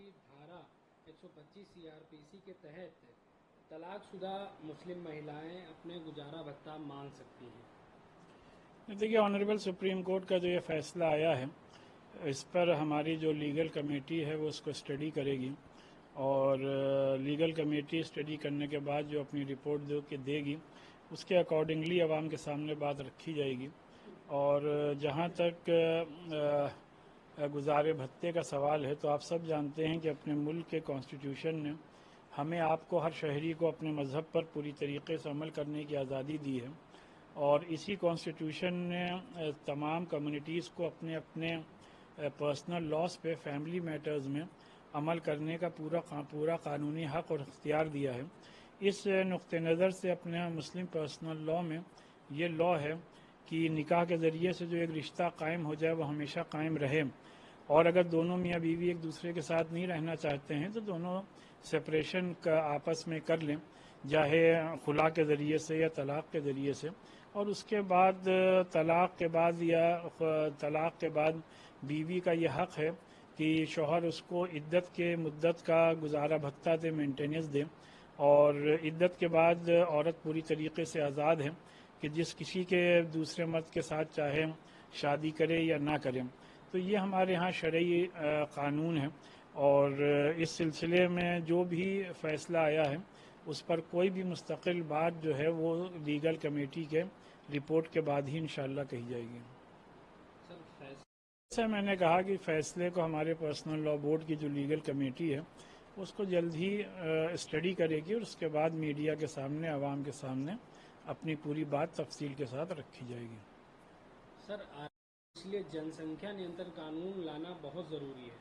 की धारा 125 CRPC के तहत तलाकशुदा मुस्लिम महिलाएं अपने गुजारा भत्ता मांग सकती हैं। देखिए, ऑनरेबल सुप्रीम कोर्ट का जो ये फैसला आया है, इस पर हमारी जो लीगल कमेटी है वो उसको स्टडी करेगी और लीगल कमेटी स्टडी करने के बाद जो अपनी रिपोर्ट देगी उसके अकॉर्डिंगली आवाम के सामने बात रखी जाएगी। और जहाँ तक गुजारे भत्ते का सवाल है, तो आप सब जानते हैं कि अपने मुल्क के कॉन्स्टिट्यूशन ने हमें आपको हर शहरी को अपने मज़हब पर पूरी तरीके से अमल करने की आज़ादी दी है और इसी कॉन्स्टिट्यूशन ने तमाम कम्युनिटीज़ को अपने अपने पर्सनल लॉस पे फैमिली मैटर्स में अमल करने का पूरा कानूनी हक़ और इख्तियार दिया है। इस नुक्ते नज़र से अपने मुस्लिम पर्सनल लॉ में ये लॉ है कि निकाह के ज़रिए से जो एक रिश्ता कायम हो जाए वो हमेशा कायम रहे, और अगर दोनों मियाँ बीवी एक दूसरे के साथ नहीं रहना चाहते हैं तो दोनों सेपरेशन का आपस में कर लें, चाहे खुला के ज़रिए से या तलाक़ के ज़रिए से। और उसके बाद तलाक़ के बाद बीवी का ये हक़ है कि शौहर उसको इद्दत के मुद्दत का गुजारा भत्ता दे, मेंटेनेंस दे, और इद्दत के बाद औरत पूरी तरीके से आज़ाद है कि जिस किसी के दूसरे मर्द के साथ चाहे शादी करे या ना करे। तो ये हमारे यहाँ शरई कानून है और इस सिलसिले में जो भी फ़ैसला आया है उस पर कोई भी मुस्तकिल बात जो है वो लीगल कमेटी के रिपोर्ट के बाद ही इंशाअल्लाह कही जाएगी। सर, मैंने कहा कि फ़ैसले को हमारे पर्सनल लॉ बोर्ड की जो लीगल कमेटी है उसको जल्द ही स्टडी करेगी और उसके बाद मीडिया के सामने, आवाम के सामने अपनी पूरी बात तफसील के साथ रखी जाएगी। सर, इसलिए जनसंख्या नियंत्रण कानून लाना बहुत ज़रूरी है।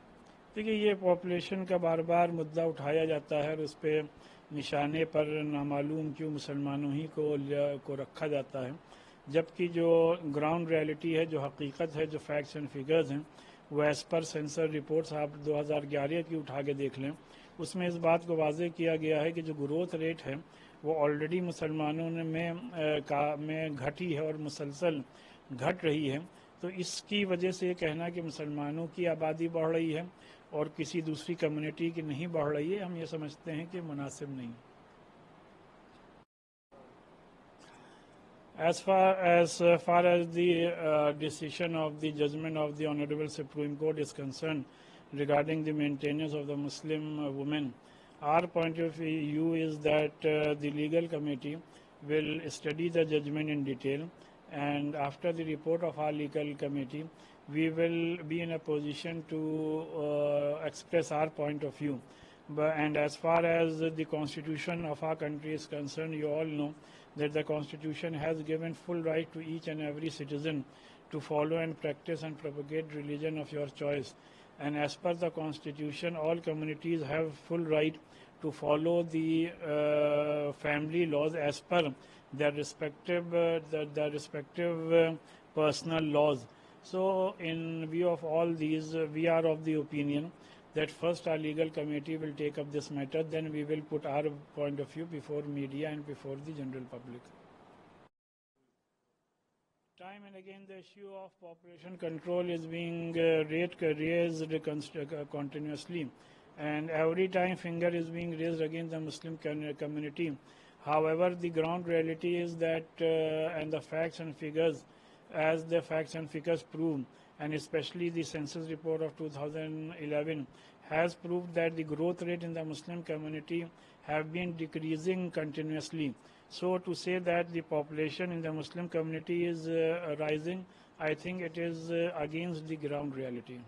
देखिए, ये पॉपुलेशन का बार बार मुद्दा उठाया जाता है और उस पर निशाने पर नामालूम क्यों मुसलमानों ही को रखा जाता है, जबकि जो ग्राउंड रियलिटी है, जो हकीकत है, जो फैक्ट्स एंड फिगर्स हैं, वो एज़ पर सेंसर रिपोर्ट्स आप 2011 की उठा के देख लें, उसमें इस बात को वाज़ेह किया गया है कि जो ग्रोथ रेट है वो ऑलरेडी मुसलमानों में घटी है और मुसलसल घट रही है। तो इसकी वजह से ये कहना कि मुसलमानों की आबादी बढ़ रही है और किसी दूसरी कम्युनिटी की नहीं बढ़ रही है, हम ये समझते हैं कि मुनासिब नहीं। As far as the decision of the judgment of the Honorable Supreme Court is concerned regarding the maintenance of the Muslim women, our point of view is that the legal committee will study the judgment in detail, and after the report of our legal committee, we will be in a position to express our point of view. And as far as the constitution of our country is concerned, you all know that the constitution has given full right to each and every citizen to follow and practice and propagate religion of your choice. And as per the constitution, all communities have full right to follow the family laws as per their respective personal laws. So in view of all these, we are of the opinion that first our legal committee will take up this matter, then we will put our point of view before media and before the general public. Time and again the issue of population control is being raised continuously, and every time finger is being raised against the Muslim community. However, the ground reality is that and the facts and figures, as the facts and figures prove, and especially the census report of 2011 has proved that the growth rate in the Muslim community have been decreasing continuously. So to say that the population in the Muslim community is rising, I think it is against the ground reality.